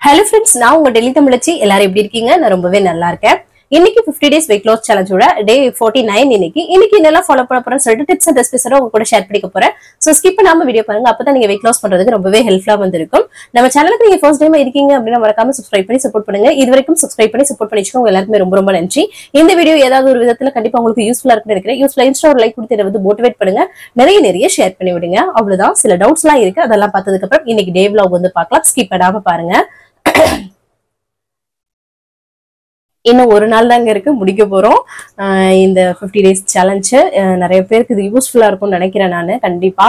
Hello friends, நான் உங்க டெல்லி தமிழச்சி. எல்லாரும் எப்படி இருக்கீங்க? நான் ரொம்பவே நல்லா இருக்கேன். இன்னைக்கு 50 days weight loss challenge ஓட day 49 இன்னைக்கு என்னெல்லாம் ஃபாலோ பண்ண போறேன்னு சொல்லிட்டு டிப்ஸ் அண்ட் ரெசிபீஸ் உங்க கூட ஷேர் பண்ணிக்க போறேன். சோ ஸ்கிப் பண்ணாம வீடியோ பாருங்க. அப்பதான் நீங்க weight loss பண்றதுக்கு ரொம்பவே ஹெல்ப்ஃபுல்லா வந்திருக்கும். நம்ம சேனலுக்கு நீங்க ஃபர்ஸ்ட் டைம் இருக்கீங்க அப்படின்னா மறக்காம சப்ஸ்கிரைப் பண்ணி சப்போர்ட் பண்ணுங்க. இதுவரைக்கும் சப்ஸ்கிரைப் பண்ணி சப்போர்ட் பண்ணிச்சுக்கோங்க. எல்லாருக்குமே ரொம்ப நன்றி. இந்த வீடியோ ஏதாவது ஒரு விதத்துல கண்டிப்பா உங்களுக்கு யூஸ்ஃபுல்லா இருக்குன்னு நினைக்கிறேன். யூஸ்ஃபுல்லா இன்ஸ்டா ஒரு லைக் கொடுத்து வந்து மோட்டிவேட் பண்ணுங்க. நிறைய ஷேர் பண்ணி விடுங்க. அவ்வளவுதான். சில டவுட்ஸ் எல்லாம் இருக்கு. அதெல்லாம் பார்த்ததுக்கு அப்புறம் இன்னைக்கு டே vlog வந்து பார்க்கலாம். ஸ்கிப் பண்ணாம பாருங்க. இன்னும் ஒரு நாள் தாங்க இருக்கு, முடிக்க போறோம் இந்த 50 days சேலஞ்ச். நிறைய பேருக்கு இது யூஸ்ஃபுல்லா இருக்கும்னு நினைக்கிறேன் நான். கண்டிப்பா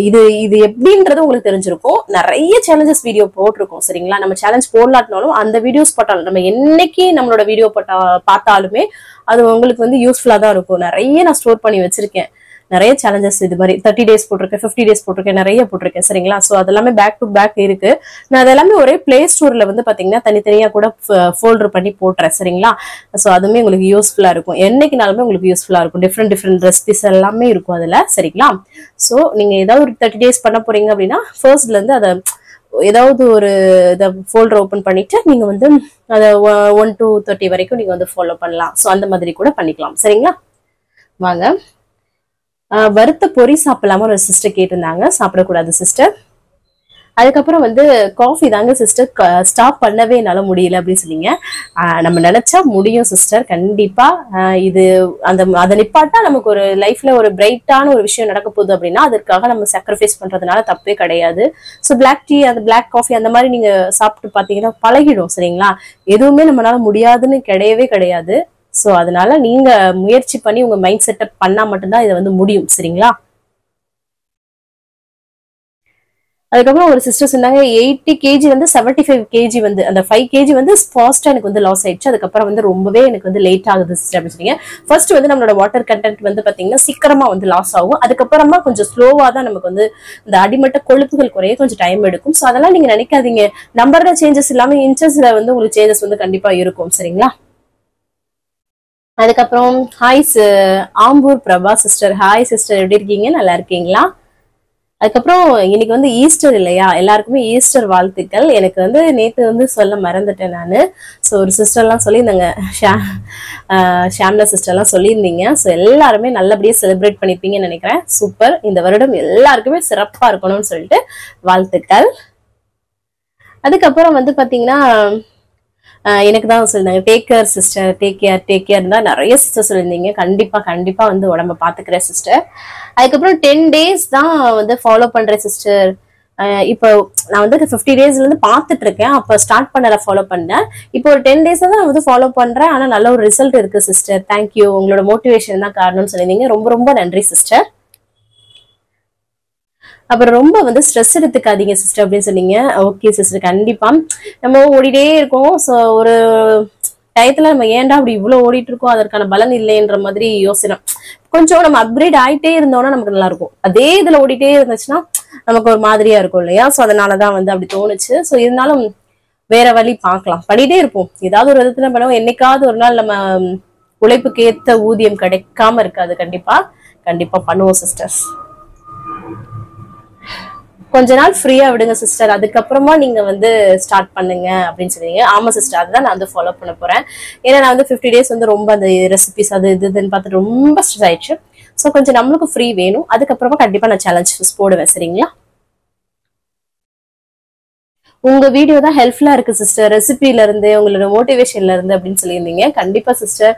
இது எப்படின்றது உங்களுக்கு தெரிஞ்சிருக்கும். நிறைய சேலஞ்சஸ் வீடியோ போட்டிருக்கோம் சரிங்களா. நம்ம சேலஞ்ச் போடலாட்டினாலும் அந்த வீடியோஸ் போட்டாலும் நம்ம என்னைக்கு நம்மளோட வீடியோ பார்த்தாலுமே அது உங்களுக்கு வந்து யூஸ்ஃபுல்லா தான் இருக்கும். நிறைய நான் ஸ்டோர் பண்ணி வச்சிருக்கேன். நிறைய சேலஞ்சஸ் இது மாதிரி 30 days போட்டிருக்கேன், 50 days போட்டிருக்கேன், நிறைய போட்டிருக்கேன் சரிங்களா. சோ அதெல்லாமே பேக் டு பேக் இருக்கு. நான் அதெல்லாமே ஒரே பிளே ஸ்டோர்ல வந்து பாத்தீங்கன்னா தனித்தனியா கூட ஃபோல்டர் பண்ணி போட்டுறேன் சரிங்களா. சோ அதுவுமே உங்களுக்கு யூஸ்ஃபுல்லா இருக்கும். என்னைக்குனாலுமே உங்களுக்கு யூஸ்ஃபுல்லா இருக்கும். டிஃப்ரெண்ட் ரெசிபிஸ் எல்லாமே இருக்கும் அதுல சரிங்களா. சோ நீங்க ஏதாவது ஒரு 30 days பண்ண போறீங்க அப்படின்னா ஃபர்ஸ்ட்ல இருந்து அதை ஏதாவது ஒரு இதை ஃபோல்டர் ஓபன் பண்ணிட்டு நீங்க வந்து அதை 1 to 30 வரைக்கும் நீங்க வந்து ஃபாலோ பண்ணலாம். சோ அந்த மாதிரி கூட பண்ணிக்கலாம் சரிங்களா. வாங்க. வறுத்த பொரி சாப்பிடலாம ஒரு சிஸ்டர் கேட்டிருந்தாங்க. சாப்பிடக்கூடாது சிஸ்டர். அதுக்கப்புறம் வந்து காஃபி தாங்க சிஸ்டர் ஸ்டாப் பண்ணவே என்னால முடியல அப்படின்னு சொன்னீங்க. நம்ம நினைச்சா முடியும் சிஸ்டர் கண்டிப்பா. இது அதை நிப்பாட்டா நமக்கு ஒரு லைஃப்ல ஒரு பிரைட்டான ஒரு விஷயம் நடக்க போகுது அப்படின்னா அதற்காக நம்ம சாக்ரிஃபைஸ் பண்றதுனால தப்பே கிடையாது. ஸோ பிளாக் டீ அந்த பிளாக் காஃபி அந்த மாதிரி நீங்க சாப்பிட்டு பாத்தீங்கன்னா பழகிடும் சரிங்களா. எதுவுமே நம்மளால முடியாதுன்னு கிடையாது. சோ அதனால நீங்க முயற்சி பண்ணி உங்க மைண்ட் செட்டப் பண்ணா மட்டும்தான் இதை வந்து முடியும் சரிங்களா. அதுக்கப்புறம் ஒரு சிஸ்டர் சொன்னாங்க 80 kg வந்து 75 kg வந்து அந்த 5 kg வந்து ஃபாஸ்டா எனக்கு வந்து லாஸ் ஆயிடுச்சு. அதுக்கப்புறம் வந்து ரொம்பவே எனக்கு வந்து லேட் ஆகுது சிஸ்டர் அப்படின்னு சொன்னீங்க. ஃபர்ஸ்ட் வந்து நம்மளோட வாட்டர் கண்டென்ட் வந்து பாத்தீங்கன்னா சீக்கிரமா வந்து லாஸ் ஆகும். அதுக்கப்புறமா கொஞ்சம் ஸ்லோவா தான் நமக்கு வந்து இந்த அடிமட்ட கொழுப்புகள் குறைய கொஞ்சம் டைம் எடுக்கும். சோ அதெல்லாம் நீங்க நினைக்காதீங்க. நம்பர்ல சேஞ்சஸ் இல்லாம இன்ச்சஸ்ல வந்து உங்களுக்கு சேஞ்சஸ் வந்து கண்டிப்பா இருக்கும் சரிங்களா. அதுக்கப்புறம் hi Ambur Prabha sister. Hi sister, எப்படி இருக்கீங்க? நல்லா இருக்கீங்களா? அதுக்கப்புறம் இன்னைக்கு வந்து ஈஸ்டர் இல்லையா, எல்லாருக்குமே ஈஸ்டர் வாழ்த்துக்கள். எனக்கு வந்து நேத்து வந்து சொல்ல மறந்துட்டேன் நானு. ஸோ ஒரு சிஸ்டர்லாம் சொல்லியிருந்தாங்க, ஷாம்லா சிஸ்டர்லாம் சொல்லியிருந்தீங்க. ஸோ எல்லாருமே நல்லபடியா செலிப்ரேட் பண்ணிப்பீங்கன்னு நினைக்கிறேன். சூப்பர். இந்த வருடம் எல்லாருக்குமே சிறப்பா இருக்கணும்னு சொல்லிட்டு வாழ்த்துக்கள். அதுக்கப்புறம் வந்து பாத்தீங்கன்னா எனக்கு தான் சொல்லியிருந்தாங்க take care sister, take care தான் நிறைய சிஸ்டர் சொல்லியிருந்தீங்க. கண்டிப்பா வந்து உடம்ப பாத்துக்கிறேன் சிஸ்டர். அதுக்கப்புறம் 10 days தான் வந்து ஃபாலோ பண்றேன் சிஸ்டர். இப்போ நான் வந்து 50 daysல இருந்து பாத்துட்டு இருக்கேன். அப்ப ஸ்டார்ட் பண்ணல, ஃபாலோ பண்ணேன். இப்போ ஒரு 10 days தான் வந்து ஃபாலோ பண்றேன். ஆனா நல்ல ஒரு ரிசல்ட் இருக்கு சிஸ்டர். தேங்க்யூ. உங்களோட மோட்டிவேஷன் தான் காரணம்னு சொல்லியிருந்தீங்க. ரொம்ப நன்றி சிஸ்டர். அப்புறம் ரொம்ப வந்து ஸ்ட்ரெஸ் எடுத்துக்காதீங்க சிஸ்டர் அப்படின்னு சொன்னீங்க. ஓகே சிஸ்டர், கண்டிப்பா. நம்ம ஓடிட்டே இருக்கோம். ஸோ ஒரு டயத்துல நம்ம ஏன்டா அப்படி இவ்வளவு ஓடிட்டு இருக்கோம், அதற்கான பலன் இல்லைன்ற மாதிரி யோசனை. கொஞ்சம் நம்ம அப்கிரேட் ஆயிட்டே இருந்தோம்னா நமக்கு நல்லா இருக்கும். அதே இதுல ஓடிட்டே இருந்துச்சுன்னா நமக்கு ஒரு மாதிரியா இருக்கும் இல்லையா. ஸோ அதனாலதான் வந்து அப்படி தோணுச்சு. ஸோ இருந்தாலும் வேற வழி பார்க்கலாம், பண்ணிட்டே இருப்போம். ஏதாவது ஒரு விதத்துல பண்ணுவோம். என்னைக்காவது ஒரு நாள் நம்ம உழைப்புக்கு ஏத்த ஊதியம் கிடைக்காம இருக்காது. கண்டிப்பா பண்ணுவோம் சிஸ்டர்ஸ். கொஞ்ச நாள் ஃப்ரீயா விடுங்க சிஸ்டர், அதுக்கப்புறமா நீங்க வந்து ஸ்டார்ட் பண்ணுங்க அப்படின்னு சொல்லுவீங்க. ஆமா சிஸ்டர், அதுதான் நான் வந்து ஃபாலோ பண்ண போறேன். ஏன்னா நான் வந்து 50 days வந்து ரொம்ப அந்த ரெசிபிஸ் அது இதுன்னு பார்த்து ரொம்ப ஸ்ட்ரெஸ் ஆயிடுச்சு. ஸோ கொஞ்சம் நம்மளுக்கு ஃப்ரீ வேணும். அதுக்கப்புறமா கண்டிப்பா நான் சேலஞ்ச் போடுவேன் சரிங்களா. உங்க வீடியோ தான் ஹெல்ப்ஃபுல்லா இருக்கு சிஸ்டர், ரெசிபில இருந்து உங்களோட மோட்டிவேஷன்ல இருந்து அப்படின்னு சொல்லியிருந்தீங்க. கண்டிப்பா சிஸ்டர்,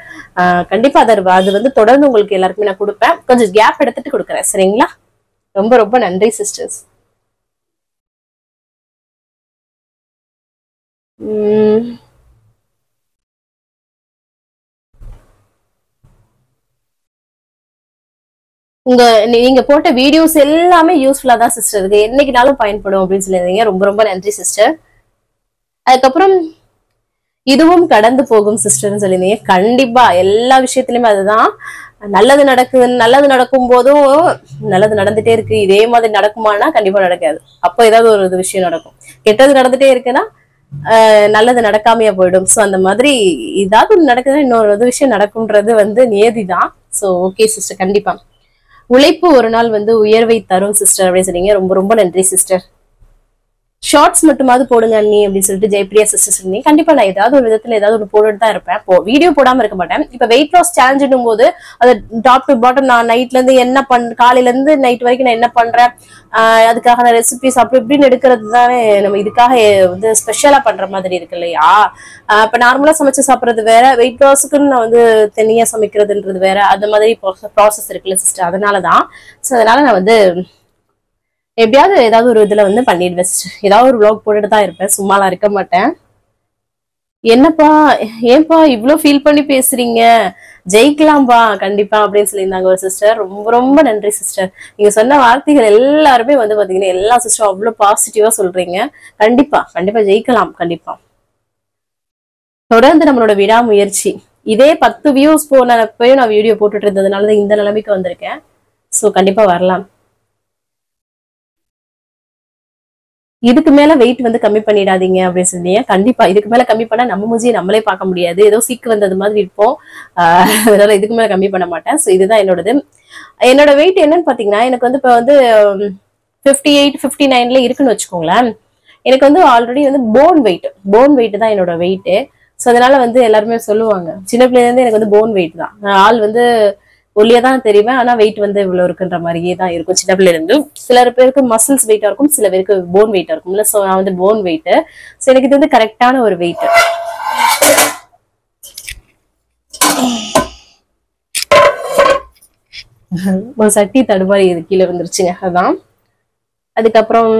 கண்டிப்பா அது வந்து தொடர்ந்து உங்களுக்கு எல்லாருக்குமே நான் கொடுப்பேன். கொஞ்சம் கேப் எடுத்துட்டு கொடுக்குறேன் சரிங்களா. ரொம்ப நன்றி சிஸ்டர்ஸ். நீங்க போட்ட வீடியோஸ் எல்லாமே யூஸ்ஃபுல்லா தான் சிஸ்டர் இருக்கு. என்னைக்குனாலும் பயன்படும் அப்படின்னு சொல்லியிருந்தீங்க. ரொம்ப நல்ல நன்றி சிஸ்டர். அதுக்கப்புறம் இதுவும் கடந்து போகும் சிஸ்டர்னு சொல்லியிருந்தீங்க. கண்டிப்பா எல்லா விஷயத்திலுமே அதுதான். நல்லது நடக்கும் போதும் நல்லது நடந்துட்டே இருக்கு. இதே மாதிரி நடக்குமானா கண்டிப்பா நடக்காது. அப்போ ஏதாவது ஒரு விஷயம் நடக்கும். கெட்டது நடந்துட்டே இருக்குன்னா நல்லது நடக்காமையா போயிடும். சோ அந்த மாதிரி ஏதாவது ஒண்ணு நடக்குதுன்னா இன்னொரு விஷயம் நடக்கும்ன்றது வந்து நியதிதான். சோ ஓகே சிஸ்டர், கண்டிப்பா. உழைப்பு ஒரு நாள் வந்து உயர்வை தரும் சிஸ்டர் அப்படின்னு சொன்னீங்க. ரொம்ப நன்றி சிஸ்டர். ஷார்ட்ஸ் மட்டுமாவது போடுங்க அண்ணி அப்படின்னு சொல்லிட்டு ஜெயப்பிரியா சிஸ்டர் சொன்னீங்க. கண்டிப்பா நான் ஏதாவது ஒரு விதத்துல ஏதாவது ஒரு போட்டுட்டு தான் இருப்பேன். வீடியோ போடாம இருக்க மாட்டேன். இப்ப வெயிட் லாஸ் சேலஞ்சும் போது அது டாப் டு பாட்டம் நான் நைட்ல இருந்து என்ன காலையில இருந்து நைட் வரைக்கும் நான் என்ன பண்றேன், அதுக்காக ரெசிபிஸ் அப்படி இப்படின்னு எடுக்கிறது தானே நம்ம இதுக்காக வந்து ஸ்பெஷலா பண்ற மாதிரி இருக்கு இல்லையா. இப்ப நார்மலா சமைச்சு சாப்பிடுறது வேற, வெயிட் லாஸுக்குன்னு நான் வந்து தனியா சமைக்கிறதுன்றது வேற, அந்த மாதிரி ப்ராசஸ் இருக்குல்ல சிஸ்டர். அதனாலதான் அதனால நான் வந்து எப்படியாவது ஏதாவது ஒரு இதுல வந்து பண்ணிடுவேன் சிஸ்டர். ஏதாவது ஒரு vlog போட்டுட்டு தான் இருப்பேன், சும்மாலாம் இருக்க மாட்டேன். என்னப்பா ஏன்பா இவ்வளவு ஃபீல் பண்ணி பேசுறீங்க, ஜெயிக்கலாம்பா கண்டிப்பா அப்படின்னு சொல்லியிருந்தாங்க ஒரு சிஸ்டர். ரொம்ப ரொம்ப நன்றி சிஸ்டர். நீங்க சொன்ன வார்த்தைகள் எல்லாருமே வந்து பாத்தீங்கன்னா எல்லா சிஸ்டரும் அவ்வளவு பாசிட்டிவா சொல்றீங்க. கண்டிப்பா கண்டிப்பா ஜெயிக்கலாம். கண்டிப்பா தொடர்ந்து நம்மளோட விடாமுயற்சி, இதே 10 வியூஸ் போனப்பயும் நான் வீடியோ போட்டுட்டு இருந்ததுனாலதான் இந்த நிலைமைக்கு வந்திருக்கேன். சோ கண்டிப்பா வரலாம். இதுக்கு மேல வெயிட் வந்து கம்மி பண்ணிடாதீங்க அப்படின்னு சொன்னீங்க. கண்டிப்பா இதுக்கு மேல கம்மி பண்ணா நம்ம மூஞ்சியை நம்மளே பார்க்க முடியாது, ஏதோ சீக்கு வந்தது மாதிரி இருப்போம். அதனால இதுக்கு மேல கம்மி பண்ண மாட்டேன். ஸோ இதுதான் என்னோட வெயிட் என்னன்னு பாத்தீங்கன்னா, எனக்கு வந்து இப்ப வந்து 58 59ல இருக்குன்னு வச்சுக்கோங்களேன். எனக்கு வந்து ஆல்ரெடி வந்து போன் வெயிட் தான் என்னோட வெயிட். ஸோ அதனால வந்து எல்லாருமே சொல்லுவாங்க, சின்ன பிள்ளைல இருந்து எனக்கு வந்து போன் வெயிட் தான். ஆள் வந்து ஒல்லியா தான் தெரிவேன், ஆனா வெயிட் வந்து இவ்வளவு இருக்குன்ற மாதிரியே தான் இருக்கும் சின்ன பிள்ளைல இருந்து. சில பேருக்கு மசில்ஸ் வெயிட்டா இருக்கும், சில பேருக்கு போன் வெயிட்டா இருக்கும்ல. சோ நான் வந்து போன் வெயிட். சோ எனக்கு இது வந்து கரெக்டான ஒரு வெயிட். ஒரு சட்டி தடுமாறி இது கீழே வந்துருச்சுங்க. அதான் அதுக்கப்புறம்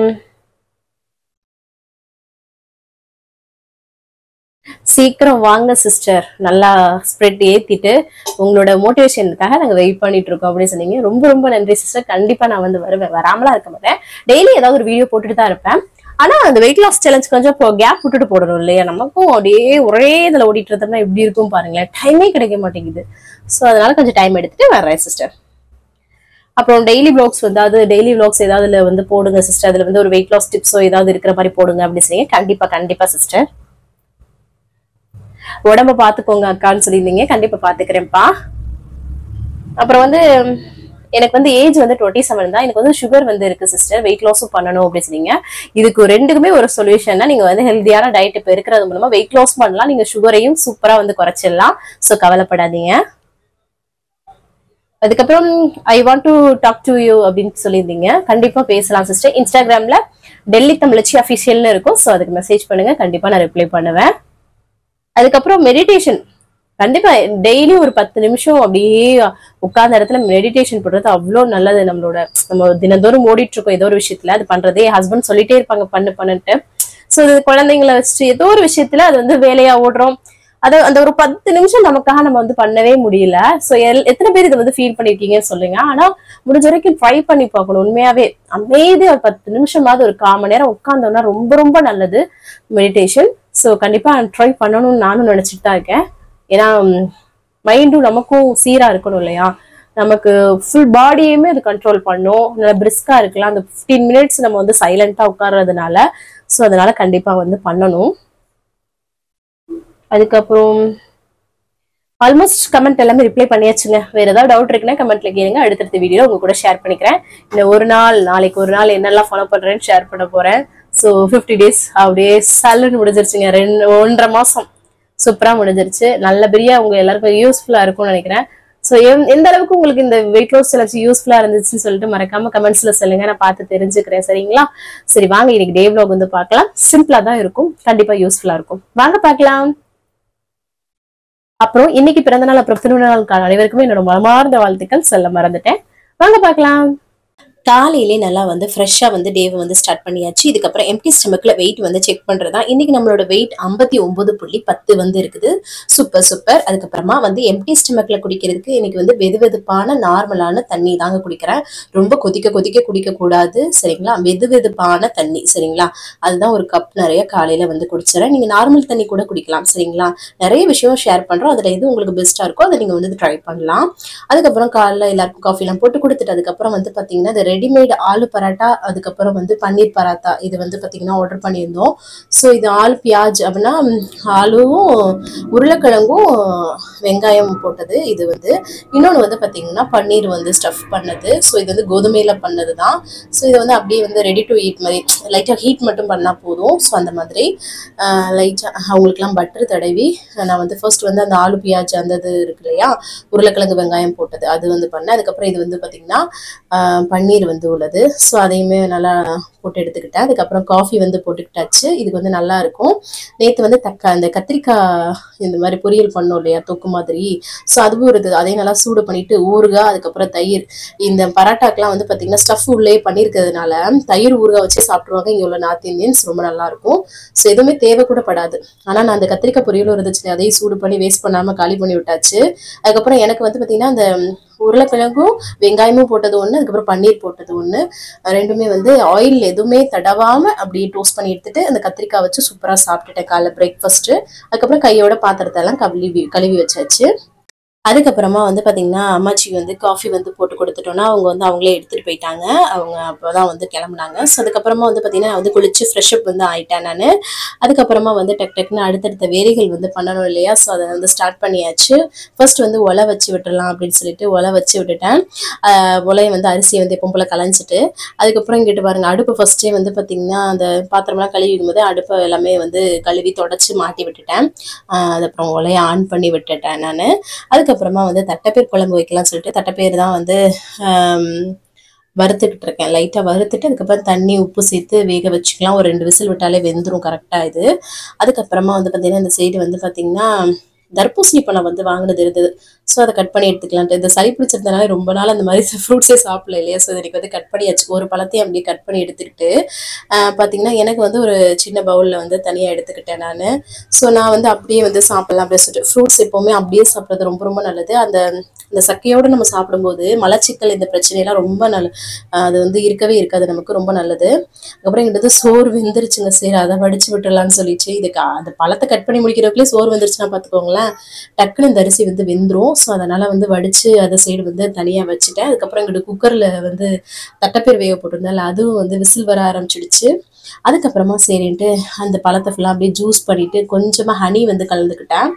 சீக்கிரம் வாங்க சிஸ்டர், நல்லா ஸ்ப்ரெட் ஏத்திட்டு உங்களோட மோட்டிவேஷனுக்காக நாங்க வெயிட் பண்ணிட்டு இருக்கோம் அப்படின்னு சொன்னீங்க. ரொம்ப ரொம்ப நன்றி சிஸ்டர். கண்டிப்பா நான் வந்து வருவேன், வராமலா இருக்க மாட்டேன். டெய்லி ஏதாவது ஒரு வீடியோ போட்டுட்டு தான் இருப்பேன். ஆனா அந்த வெயிட் லாஸ் சேலஞ்ச் கொஞ்சம் கேப் விட்டுட்டு போடணும் இல்லையா. நமக்கும் அப்படியே ஒரே இதுல ஓடிட்டு இருந்தோம்னா எப்படி இருக்கும் பாருங்களேன், டைமே கிடைக்க மாட்டேங்குது. சோ அதனால கொஞ்சம் டைம் எடுத்துட்டு வர்றேன் சிஸ்டர். அப்புறம் டெய்லி விளாக்ஸ் வந்து டெய்லி விளாக்ஸ் ஏதாவது வந்து போடுங்க சிஸ்டர். அதுல வந்து ஒரு வெயிட் லாஸ் டிப்ஸோ ஏதாவது இருக்கிற மாதிரி போடுங்க அப்படின்னு சொன்னீங்க. கண்டிப்பா கண்டிப்பா சிஸ்டர். உடம்ப பாத்துக்கோங்க அக்கான்னு சொல்லியிருந்தீங்க. கண்டிப்பா பாத்துக்கிறேன்ப்பா. அப்புறம் வந்து எனக்கு வந்து ஏஜ் வந்து 27 தான். எனக்கு வந்து சுகர் வந்து இருக்கு சிஸ்டர். வெயிட் லாஸும் பண்ணணும் அப்படின்னு சொன்னீங்க. இதுக்கு ரெண்டுக்குமே ஒரு சொல்யூஷன், நீங்க வந்து ஹெல்தியான டயட் இப்ப இருக்கிறது மூலமா வெயிட் லாஸ் பண்ணலாம், நீங்க சுகரையும் சூப்பரா வந்து குறைச்சிடலாம். சோ கவலைப்படாதீங்க. அதுக்கப்புறம் I want to talk to you அப்படின்னு சொல்லியிருந்தீங்க. கண்டிப்பா பேசலாம் சிஸ்டர். இன்ஸ்டாகிராம்ல டெல்லி தமிழச்சி அபிஷியல்னு இருக்கும். சோ அதுக்கு மெசேஜ் பண்ணுங்க, கண்டிப்பா நான் ரிப்ளை பண்ணுவேன். அதுக்கப்புறம் மெடிடேஷன் கண்டிப்பா டெய்லி ஒரு 10 நிமிஷம் அப்படியே உட்கார்ந்த இடத்துல மெடிடேஷன் பண்றது அவ்வளவு நல்லது. நம்ம தினந்தோறும் ஓடிட்டு இருக்கோம் ஏதோ ஒரு விஷயத்துல, அது பண்றதே ஹஸ்பண்ட் சொல்லிட்டே இருப்பாங்க பண்ணுன்ட்டு. சோ இது குழந்தைங்களை வச்சுட்டு ஏதோ ஒரு விஷயத்துல அது வந்து வேலையா ஓடுறோம். அந்த ஒரு 10 நிமிஷம் நமக்காக நம்ம வந்து பண்ணவே முடியல. சோ எத்தனை பேர் இதை வந்து ஃபீல் பண்ணிருக்கீங்கன்னு சொல்லுங்க. ஆனா முடிஞ்ச வரைக்கும் ட்ரை பண்ணி பார்க்கணும். உண்மையாவே அமைதியா ஒரு 10 நிமிஷமாவது ஒரு 1/4 மணி நேரம் உட்கார்ந்தோம்னா ரொம்ப ரொம்ப நல்லது மெடிடேஷன். சோ கண்டிப்பா ட்ரை பண்ணணும்னு நானும் நினைச்சிட்டு தான் இருக்கேன். ஏன்னா மைண்டும் நமக்கும் சீரா இருக்கணும் இல்லையா. நமக்கு ஃபுல் பாடியுமே அது கண்ட்ரோல் பண்ணும், நல்லா பிரிஸ்கா இருக்கலாம். அந்த 15 மினிட்ஸ் நம்ம வந்து சைலண்டா உட்கார்றதுனால. சோ அதனால கண்டிப்பா வந்து பண்ணணும். அதுக்கப்புறம் ஆல்மோஸ்ட் கமெண்ட் எல்லாமே ரிப்ளை பண்ணியாச்சுங்க. வேற ஏதாவது டவுட் இருக்குன்னா கமெண்ட்ல கேளுங்க, அடுத்தடுத்த வீடியோ உங்க கூட ஷேர் பண்ணிக்கிறேன். இந்த ஒரு நாள் நாளைக்கு ஒரு நாள் என்னெல்லாம் ஃபாலோ பண்றேன்னு ஷேர் பண்ண போறேன். ஸோ 50 days அப்படியே சல்லுன்னு முடிஞ்சிருச்சுங்க. 1.5 மாசம் சூப்பரா முடிஞ்சிருச்சு. நல்லபடியா உங்க எல்லாருக்கும் யூஸ்ஃபுல்லா இருக்கும்னு நினைக்கிறேன். ஸோ எந்த அளவுக்கு உங்களுக்கு இந்த வெயிட் லாஸ் சேலஞ்ச் யூஸ்ஃபுல்லா இருந்துச்சுன்னு சொல்லிட்டு மறக்காம கமெண்ட்ஸ்ல சொல்லுங்க, நான் பார்த்து தெரிஞ்சுக்கிறேன். சரிங்களா? சரி வாங்க இன்னைக்கு டே vlog வந்து பார்க்கலாம். சிம்பிளா தான் இருக்கும், கண்டிப்பா யூஸ்ஃபுல்லா இருக்கும். வாங்க பார்க்கலாம். அப்புறம் இன்னைக்கு பிறந்த நாள் அப்புறம் திருமண நாள் அனைவருக்குமே என்னோட மனமார்ந்த வாழ்த்துக்கள் சொல்ல மறந்துட்டேன். வாங்க பார்க்கலாம். காலையிலே நல்லா வந்து ஃப்ரெஷ்ஷா வந்து டேவை வந்து ஸ்டார்ட் பண்ணியாச்சு. இதுக்கப்புறம் எம்டி ஸ்டமக்ல வெயிட் வந்து செக் பண்றதா. இன்னைக்கு நம்மளோட வெயிட் 59.10 வந்து இருக்குது. Super super. அதுக்கப்புறமா வந்து எம்டி ஸ்டமக்ல குடிக்கிறதுக்கு இன்னைக்கு வந்து வெது வெதுப்பான நார்மலான தண்ணி தாங்க குடிக்கிறேன். ரொம்ப கொதிக்க குடிக்க கூடாது சரிங்களா. வெது வெதுப்பான தண்ணி சரிங்களா. அதுதான் ஒரு கப் நிறைய காலையில வந்து குடிச்சிடறேன். நீங்க நார்மல் தண்ணி கூட குடிக்கலாம் சரிங்களா. நிறைய விஷயம் ஷேர் பண்றோம், அதுல எது உங்களுக்கு பெஸ்டா இருக்கோ அதை நீங்க வந்து ட்ரை பண்ணலாம். அதுக்கப்புறம் காலைல எல்லாருக்கும் காஃபி எல்லாம் போட்டு கொடுத்துட்டு அதுக்கப்புறம் வந்து பாத்தீங்கன்னா ரெடிமேட் ஆலு பராட்டா, அதுக்கப்புறம் வந்து பன்னீர் பராத்தா இது வந்து பாத்தீங்கன்னா ஆர்டர் பண்ணியிருந்தோம். ஸோ இது ஆலு பியாஜ் அப்படின்னா ஆலுவும் உருளைக்கிழங்கும் வெங்காயம் போட்டது இது வந்து. இன்னொன்று வந்து பார்த்தீங்கன்னா பன்னீர் வந்து ஸ்டஃப் பண்ணது. ஸோ இது வந்து கோதுமையில் பண்ணது தான். ஸோ இது வந்து அப்படியே வந்து ரெடி டு ஈட் மாதிரி லைட்டாக ஹீட் மட்டும் பண்ணால் போதும். ஸோ அந்த மாதிரி லைட்டாக அவங்களுக்குலாம் பட்டர் தடவி நான் வந்து ஃபர்ஸ்ட் வந்து அந்த ஆலு பியாஜ் அந்த இது இருக்கு இல்லையா, உருளைக்கிழங்கு வெங்காயம் போட்டது அது வந்து பண்ணேன். அதுக்கப்புறம் இது வந்து பார்த்திங்கன்னா பன்னீர் வந்து உள்ளது. ஸோ அதையுமே நல்லா போட்டு எடுத்துக்கிட்டேன். அதுக்கப்புறம் காஃபி வந்து போட்டுக்கிட்டாச்சு. இதுக்கு வந்து நல்லா இருக்கும். நேற்று வந்து அந்த கத்திரிக்காய் இந்த மாதிரி பொரியல் பண்ணோம் இல்லையா தொக்கு மாதிரி, ஸோ அதுவும் இருக்குது. அதையும் நல்லா சூடு பண்ணிட்டு ஊறுகாய் அதுக்கப்புறம் தயிர். இந்த பராட்டாக்கெலாம் வந்து பார்த்தீங்கன்னா ஸ்டஃப் உள்ளே பண்ணியிருக்கிறதுனால தயிர் ஊறுகாய் வச்சு சாப்பிடுவாங்க இங்கே உள்ள நார்த் இந்தியன்ஸ். ரொம்ப நல்லா இருக்கும். ஸோ எதுவுமே தேவை கூட படாது. ஆனால் நான் அந்த கத்திரிக்காய் பொரியலும் இருந்துச்சு, அதையும் சூடு பண்ணி வேஸ்ட் பண்ணாமல் காலி பண்ணி விட்டாச்சு. அதுக்கப்புறம் எனக்கு வந்து பார்த்தீங்கன்னா அந்த உருளைக்கிழங்கும் வெங்காயமும் போட்டது ஒன்று, அதுக்கப்புறம் பன்னீர் போட்டது ஒன்று. ரெண்டுமே வந்து ஆயில் எதுவுமே தடவாமல் அப்படியே டோஸ்ட் பண்ணி எடுத்துட்டு அந்த கத்திரிக்காய் வச்சு சூப்பராக சாப்பிட்டுட்டேன் காலைல பிரேக்ஃபாஸ்ட்டு. அதுக்கப்புறம் கையோட பாத்திரத்தை எல்லாம் கழுவி வச்சாச்சு. அதுக்கப்புறமா வந்து பார்த்தீங்கன்னா அம்மாச்சி வந்து காஃபி வந்து போட்டு கொடுத்துட்டோன்னா அவங்க வந்து அவங்களே எடுத்துகிட்டு போயிட்டாங்க. அவங்க அப்போ தான் வந்து கிளம்புனாங்க. ஸோ அதுக்கப்புறமா வந்து பார்த்தீங்கன்னா வந்து குளிச்சு ஃப்ரெஷ்அப் வந்து ஆகிட்டேன் நான். அதுக்கப்புறமா வந்து டக்குன்னு அடுத்தடுத்த வேலைகள் வந்து பண்ணணும் இல்லையா, ஸோ அதை வந்து ஸ்டார்ட் பண்ணியாச்சு. ஃபர்ஸ்ட் வந்து ஒலை வச்சு விட்டுடலாம் அப்படின்னு சொல்லிட்டு ஒலை வச்சு விட்டுட்டேன். ஒலையை வந்து அரிசியை வந்து எப்பவும் போல் கலைஞ்சிட்டு அதுக்கப்புறம் இங்கிட்டு பாருங்கள் அடுப்பு ஃபர்ஸ்ட்டே வந்து பார்த்தீங்கன்னா அந்த பாத்திரம்லாம் கழுவிடும் போது அடுப்பை எல்லாமே வந்து கழுவி தொடச்சி மாட்டி விட்டுட்டேன். அதுக்கப்புறம் ஒலையை ஆன் பண்ணி விட்டுட்டேன் நான். அதுக்கப்புறமா வந்து தட்டைப்பயிர் குழம்பு வைக்கலாம்னு சொல்லிட்டு தட்டைப்பயிர் தான் வந்து வறுத்துக்கிட்டு இருக்கேன். லைட்டாக வறுத்துட்டு அதுக்கப்புறம் தண்ணி உப்பு சேர்த்து வேக வச்சுக்கலாம். ஒரு 2 விசில் விட்டாலே வெந்துடும் கரெக்டாக இது. அதுக்கப்புறமா வந்து பார்த்தீங்கன்னா இந்த சைடு வந்து பார்த்தீங்கன்னா தர்பூசணி பழம் வந்து வாங்கினது இருந்தது. ஸோ அதை கட் பண்ணி எடுத்துக்கலான்ட்டு. இந்த சளி பிடிச்சிருந்தனால ரொம்ப நாள் அந்த மாதிரி ஃப்ரூட்ஸே சாப்பிடல இல்லையா, ஸோ எனக்கு வந்து கட் பண்ணியாச்சு. ஒரு பழத்தையும் அப்படியே கட் பண்ணி எடுத்துக்கிட்டு பார்த்தீங்கன்னா எனக்கு வந்து ஒரு சின்ன பவுலில் வந்து தனியாக எடுத்துக்கிட்டேன் நான். ஸோ நான் வந்து அப்படியே வந்து சாப்பிடலாம் அப்படின்னு சொல்லிட்டு ஃப்ரூட்ஸ் எப்போவுமே அப்படியே சாப்பிட்றது ரொம்ப ரொம்ப நல்லது. அந்த சக்கையோடு நம்ம சாப்பிடும்போது மலச்சிக்கல் இந்த பிரச்சனையெல்லாம் ரொம்ப அது வந்து இருக்கவே இருக்காது, நமக்கு ரொம்ப நல்லது. அதுக்கப்புறம் எங்கிட்ட சோறு வெந்துருச்சுங்க. சரி அதை வடிச்சு விட்டுடலான்னு சொல்லிச்சு. இதுக்கு அந்த பழத்தை கட் பண்ணி முடிக்கிறதுக்குள்ளே சோறு வெந்துருச்சுன்னா பார்த்துக்கோங்களேன், டக்குன்னு இந்த அரிசி வந்து வெந்துடும். ஸோ அதனால் வந்து வடித்து அதை சைடு வந்து தனியாக வச்சுட்டேன். அதுக்கப்புறம் எங்கிட்ட குக்கரில் வந்து தட்டைப்பயிர் வேக போட்டிருந்தால அதுவும் வந்து விசில் வர ஆரம்பிச்சிடுச்சு. அதுக்கப்புறமா சரின்ட்டு அந்த பழத்தை ஃபுல்லாக அப்படியே ஜூஸ் பண்ணிவிட்டு கொஞ்சமாக ஹனி வந்து கலந்துக்கிட்டேன்.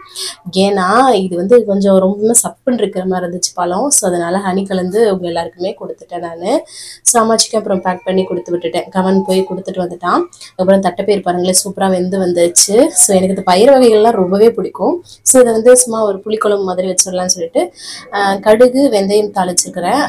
ஏன்னா இது வந்து கொஞ்சம் ரொம்ப சப்புன்னு இருக்கிற மாதிரி இருந்துச்சு பழம். ஸோ அதனால் ஹனி கலந்து உங்க எல்லாருக்குமே கொடுத்துட்டேன் நான். ஸோ அம்மாச்சிக்கு அப்புறம் பேக் பண்ணி கொடுத்து விட்டுட்டேன். கவன் போய் கொடுத்துட்டு வந்துட்டான். அப்புறம் தட்டைப்பயிர் பாருங்களேன் சூப்பராக வந்துச்சு. ஸோ எனக்கு இந்த பயிர் வகைகள்லாம் ரொம்பவே பிடிக்கும். ஸோ இதை வந்து சும்மா ஒரு புளிக்குழம்பு மாதிரி வச்சிடலாம்னு சொல்லிட்டு கடுகு வெந்தயம் தாளிச்சிருக்கிறேன்.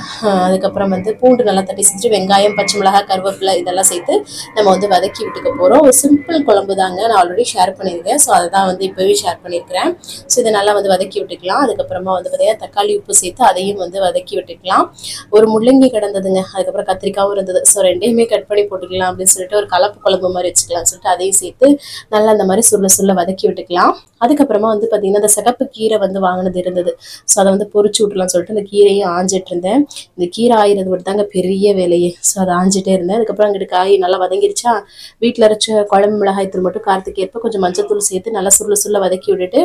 அதுக்கப்புறம் வந்து பூண்டு நல்லா தட்டி செஞ்சு வெங்காயம் பச்சை மிளகாய் கருவேப்பிலை இதெல்லாம் சேர்த்து நம்ம வந்து வதக்கி விட்டுக்க போகிறோம். ஒரு சிம்பிள் குழம்பு தாங்க, நான் ஆல்ரெடி ஷேர் பண்ணியிருக்கேன். ஸோ அதை தான் வந்து இப்போவே ஷேர் பண்ணியிருக்கிறேன். ஸோ இதை நல்லா வந்து வதக்கி விட்டுக்கலாம். அதுக்கப்புறமா வந்து பார்த்தீங்கன்னா தக்காளி உப்பு சேர்த்து அதையும் வந்து வதக்கி விட்டுக்கலாம். ஒரு முள்ளங்கி கிடந்ததுங்க, அதுக்கப்புறம் கத்திரிக்காவும் இருந்தது. ஸோ ரெண்டையுமே கட் பண்ணி போட்டுக்கலாம் அப்படின்னு சொல்லிட்டு ஒரு கலப்பு குழம்பு மாதிரி வச்சுக்கலாம்னு சொல்லிட்டு அதையும் சேர்த்து நல்லா அந்த மாதிரி சுருள வதக்கி விட்டுக்கலாம். அதுக்கப்புறமா வந்து பார்த்தீங்கன்னா இந்த சிகப்பு கீரை வந்து வாங்கினது இருந்தது. ஸோ அதை வந்து பொரிச்சு விட்டுலாம்னு சொல்லிட்டு அந்த கீரையும் ஆஞ்சிட்டு இருந்தேன். இந்த கீரை ஆயிரது மட்டும் தாங்க பெரிய வேலையே. ஸோ அதை ஆஞ்சிட்டே இருந்தேன். அதுக்கப்புறம் அங்கிட்டு காய் நல்லா வதங்கிருச்சா, வீட்டில் அரைச்ச குழம்பு மிளகாய் தூள் மட்டும் காரத்துக்கு ஏற்ப கொஞ்சம் மஞ்சள் தூள் சேர்த்து நல்லா சுருள வதக்கி விட்டுட்டு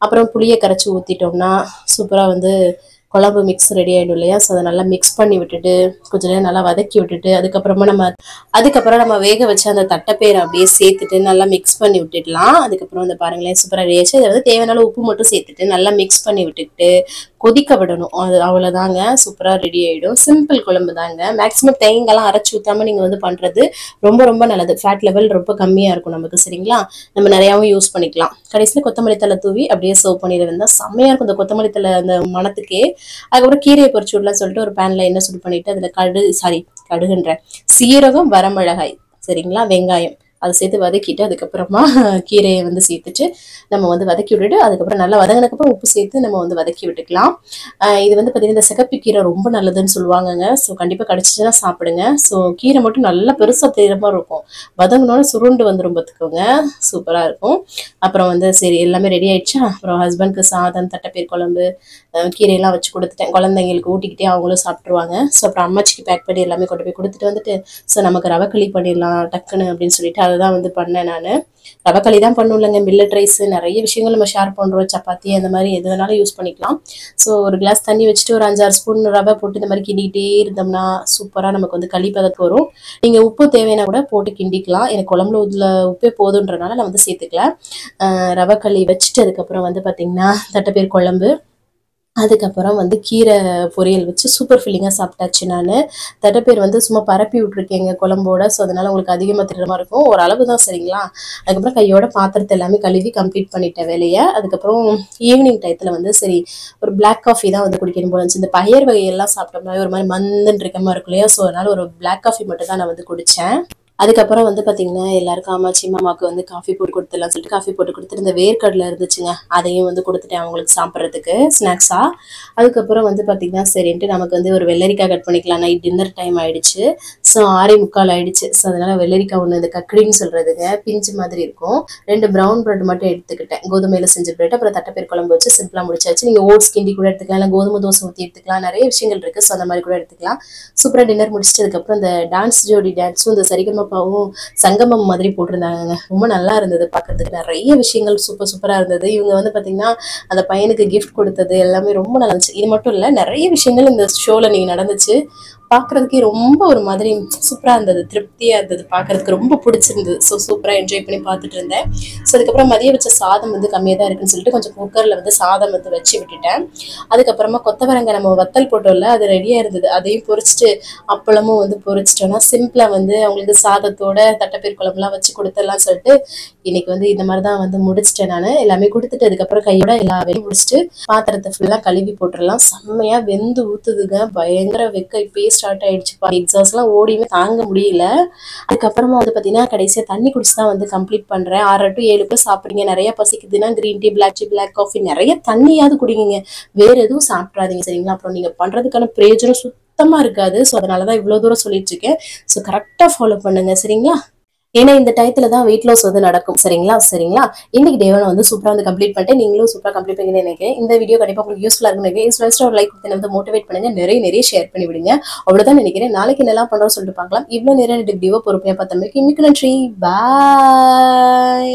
அப்புறம் புளியை கரைச்சி ஊற்றிட்டோம்னா சூப்பராக வந்து குழம்பு மிக்ஸ் ரெடி ஆகிடும் இல்லையா. ஸோ அதை நல்லா மிக்ஸ் பண்ணி விட்டுட்டு கொஞ்சம் நேரம் நல்லா வதக்கி விட்டுட்டு அதுக்கப்புறம் நம்ம வேக வச்சு அந்த தட்டைப்பயிரை அப்படியே சேர்த்துட்டு நல்லா மிக்ஸ் பண்ணி விட்டுடலாம். அதுக்கப்புறம் வந்து பாருங்களேன் சூப்பராக ரெடி ஆச்சு. இதை வந்து தேவையான உப்பு மட்டும் சேர்த்துட்டு நல்லா மிக்ஸ் பண்ணி விட்டுட்டு கொதிக்க விடணும். அது அவ்வளோதாங்க, சூப்பராக ரெடி ஆகிடும். சிம்பிள் குழம்பு தாங்க. மேக்ஸிமம் தேங்காய்லாம் அரைச்சி ஊற்றாமல் நீங்கள் வந்து பண்ணுறது ரொம்ப ரொம்ப நல்லது. ஃபேட் லெவல் ரொம்ப கம்மியாக இருக்கும் நமக்கு, சரிங்களா. நம்ம நிறையாவும் யூஸ் பண்ணிக்கலாம். கடைசியில் கொத்தமல்லி தலை தூவி அப்படியே சர்வ் பண்ணிட்டு வந்தால் செம்மையாக இருக்கும் இந்த கொத்தமல்லி தலை அந்த மணத்துக்கே. அதுக்கப்புறம் கீரையை பொரிச்சு விடலாம்னு சொல்லிட்டு ஒரு பேனில் எண்ணெய் சுடு பண்ணிவிட்டு அதில் கடுகுன்ற சீரகம் வரமிளகாய் சரிங்களா வெங்காயம் அதை சேர்த்து வதக்கிட்டு அதுக்கப்புறமா கீரையை வந்து சேர்த்துட்டு நம்ம வந்து வதக்கி விட்டுட்டு அதுக்கப்புறம் நல்லா வதங்கினதுக்கப்புறம் உப்பு சேர்த்து நம்ம வந்து வதக்கி விட்டுக்கலாம். இது வந்து பார்த்தீங்கன்னா இந்த சிகப்பு கீரை ரொம்ப நல்லதுன்னு சொல்லுவாங்கங்க. ஸோ கண்டிப்பாக கிடச்சிச்சுன்னா சாப்பிடுங்க. ஸோ கீரை மட்டும் நல்லா பெருசாக தெரிகிற மாதிரி இருக்கும், வதங்கினோட சுருண்டு வந்துடும் பார்த்துக்கோங்க, சூப்பராக இருக்கும். அப்புறம் வந்து சரி எல்லாமே ரெடி ஆயிடுச்சா, அப்புறம் ஹஸ்பண்ட்க்கு சாதம் தட்டைப்பயிர் குழம்பு கீரையெல்லாம் வச்சு கொடுத்துட்டேன். குழந்தைங்களுக்கு ஊட்டிக்கிட்டே அவங்களும் சாப்பிட்ருவாங்க. ஸோ அப்புறம் அம்மாச்சிக்கு பேக் பண்ணி எல்லாமே கொண்டு போய் கொடுத்துட்டு வந்துட்டு ஸோ நமக்கு ரவை களி பண்ணிடலாம் டக்குன்னு அப்படின்னு சொல்லிட்டு அதை தான் வந்து பண்ணேன் நான். ரவை களி தான் பண்ணும் இல்லைங்க, மில்லட் ரைஸ் நிறைய விஷயங்கள் நம்ம ஷேர் பண்ணுறோம், சப்பாத்தி அந்த மாதிரி எது வேணாலும் யூஸ் பண்ணிக்கலாம். ஸோ ஒரு கிளாஸ் தண்ணி வச்சுட்டு ஒரு 5-6 ஸ்பூன் ரவை போட்டு இந்த மாதிரி கிண்டிக்கிட்டே இருந்தோம்னா சூப்பராக நமக்கு வந்து களி பதத்துக்கு வரும். நீங்கள் உப்பு தேவைன்னா கூட போட்டு கிண்டிக்கலாம். எனக்கு குழம்புல இதில் உப்பே போதுன்றனால நான் வந்து சேர்த்துக்கல. ரவை களி வச்சுட்டு அதுக்கப்புறம் வந்து பார்த்திங்கன்னா தட்டைப்பயிர் குழம்பு, அதுக்கப்புறம் வந்து கீரை பொரியல் வச்சு சூப்பர் ஃபில்லிங்காக சாப்பிட்டாச்சு நான். தட்டைப்பயிர் வந்து சும்மா பரப்பி விட்ருக்கேங்க குழம்போட. ஸோ அதனால் உங்களுக்கு அதிகமாக திட்டுற மாதிரி இருக்கும், ஒரு அளவு தான் சரிங்களா. அதுக்கப்புறம் கையோட பாத்திரத்தை எல்லாமே கழுவி கம்ப்ளீட் பண்ணிட்டேன் வேலையை. அதுக்கப்புறம் ஈவினிங் டயத்தில் வந்து சரி ஒரு பிளாக் காஃபி தான் வந்து குடிக்கணும் போல இருந்துச்சு. இந்த பயிர் வகையெல்லாம் சாப்பிட்டோம்னா ஒரு மாதிரி மந்துன்னு இருக்க மாதிரி இருக்கும் இல்லையா. ஸோ அதனால் ஒரு பிளாக் காஃபி மட்டும் தான் நான் வந்து குடித்தேன். அதுக்கப்புறம் வந்து பார்த்தீங்கன்னா எல்லாருக்கும் அம்மாச்சி மாமாவுக்கு வந்து காஃபி போட்டு கொடுத்துடலாம் சொல்லிட்டு காஃபி போட்டு கொடுத்துட்டு இந்த வேர்க்கடலை இருந்துச்சுங்க, அதையும் வந்து கொடுத்துட்டேன் அவங்களுக்கு சாப்பிட்றதுக்கு ஸ்நாக்ஸாக. அதுக்கப்புறம் வந்து பார்த்தீங்கன்னா சரின்ட்டு நமக்கு வந்து ஒரு வெள்ளரிக்காய் கட் பண்ணிக்கலாம், நைட் டின்னர் டைம் ஆயிடுச்சு. ஸோ 6:45 ஆயிடுச்சு. ஸோ அதனால வெள்ளரிக்காய் ஒன்று, இந்த கக்கடின்னு சொல்றதுங்க, பிஞ்சு மாதிரி இருக்கும், 2 ப்ரௌன் பிரெட் மட்டும் எடுத்துக்கிட்டேன், கோதுமையில செஞ்ச பிரெட். அப்புறம் தட்டைப்பயிர் குழம்பு வச்சு சிம்பிளாக முடிச்சாச்சு. நீங்கள் ஓட்ஸ் கிண்டி கூட எடுத்துக்கலாம், இல்லை கோதுமை தோசை ஊற்றி எடுத்துக்கலாம், நிறைய விஷயங்கள் இருக்குது. ஸோ அந்த மாதிரி கூட எடுத்துக்கலாம். சூப்பராக டின்னர் முடிச்சுட்டு அதுக்கப்புறம் இந்த டான்ஸ் ஜோடி டான்ஸும் இந்த சரிகமபாவும் சங்கமம் மாதிரி போட்டிருந்தாங்க, ரொம்ப நல்லா இருந்தது பார்க்கறதுக்கு. நிறைய விஷயங்கள் சூப்பர் சூப்பராக இருந்தது. இவங்க வந்து பார்த்தீங்கன்னா அந்த பையனுக்கு கிஃப்ட் கொடுத்தது எல்லாமே ரொம்ப நல்லா இருந்துச்சு. இது மட்டும் இல்லை, நிறைய விஷயங்கள் இந்த ஷோவில் நீங்கள் நடந்துச்சு. பார்க்குறதுக்கே ரொம்ப ஒரு மாதிரி சூப்பராக இருந்தது, திருப்தியாக இருந்தது, பார்க்குறதுக்கு ரொம்ப பிடிச்சிருந்தது. ஸோ சூப்பராக என்ஜாய் பண்ணி பார்த்துட்டு இருந்தேன். ஸோ அதுக்கப்புறம் மதியம் வச்ச சாதம் வந்து கம்மியாக தான் இருக்குன்னு சொல்லிட்டு கொஞ்சம் குக்கரில் வந்து சாதம் வந்து வச்சு விட்டுட்டேன். அதுக்கப்புறமா கொத்தவரங்காய் நம்ம வத்தல் போட்டோம்ல, அது ரெடியாக இருந்தது, அதையும் பொரிச்சிட்டு அப்பளமும் வந்து பொரிச்சிட்டோன்னா சிம்பிளாக வந்து அவங்களுக்கு சாதத்தோட தட்டைப்பயிர் குழம்புலாம் வச்சு கொடுத்துடலாம் சொல்லிட்டு இன்னைக்கு வந்து இந்த மாதிரி தான் வந்து முடிச்சிட்டேன் நான். எல்லாமே கொடுத்துட்டு அதுக்கப்புறம் கையோட எல்லா வேலையும் முடிச்சுட்டு பாத்திரத்தை ஃபுல்லாக கழுவி போட்டுடலாம். செம்மையாக வெந்து ஊற்றுதுங்க, பயங்கர வெக்க இப்பயே ஸ்டார்ட் ஆயிடுச்சு. எக்ஸாஸ்ட்லாம் ஓடியுமே தாங்க முடியல. அதுக்கப்புறமா வந்து பார்த்தீங்கன்னா கடைசியாக தண்ணி குடிச்சு தான் வந்து கம்ப்ளீட் பண்ணுறேன். 6 to 7 சாப்பிடுங்க, நிறைய பசிக்குதுன்னா green tea, black tea, black coffee, நிறைய தண்ணியாவது குடிங்க, வேற எதுவும் சாப்பிட்றாதீங்க சரிங்களா. அப்புறம் நீங்கள் பண்ணுறதுக்கான பிரயோஜனம் சுத்தமாக இருக்காது. ஸோ அதனால தான் இவ்வளோ தூரம் சொல்லிட்டு இருக்கேன். ஸோ கரெக்டாக ஃபாலோ பண்ணுங்க சரிங்களா. ஏன்னா இந்த டயத்துல தான் வெயிட் லாஸ் வந்து நடக்கும் சரிங்களா. இன்னைக்கு டேவை வந்து சூப்பராக வந்து கம்ப்ளீட் பண்ணிட்டு நீங்களும் சூப்பராக கம்ப்ளீட் பண்ணி நினைக்கிறேன். இந்த வீடியோ கண்டிப்பாக உங்களுக்கு யூஸ்ஃபுல்லாக இருக்குன்னு நினைக்கிறேன். யூஸ்ஃபுல்லாக ஒரு லைக் கொடுத்து வந்து மோட்டிவேட் பண்ணுங்க, நிறைய ஷேர் பண்ணி விடுங்க. அவ்வளோதான் நினைக்கிறேன். நாளைக்கு என்னெல்லாம் பண்ணுறோம் சொல்லிட்டு பார்க்கலாம். இவ்வளோ நேரம் வீடியோ பொறுமையாக பார்த்தமைக்கு மிக்க நன்றி. பாய்.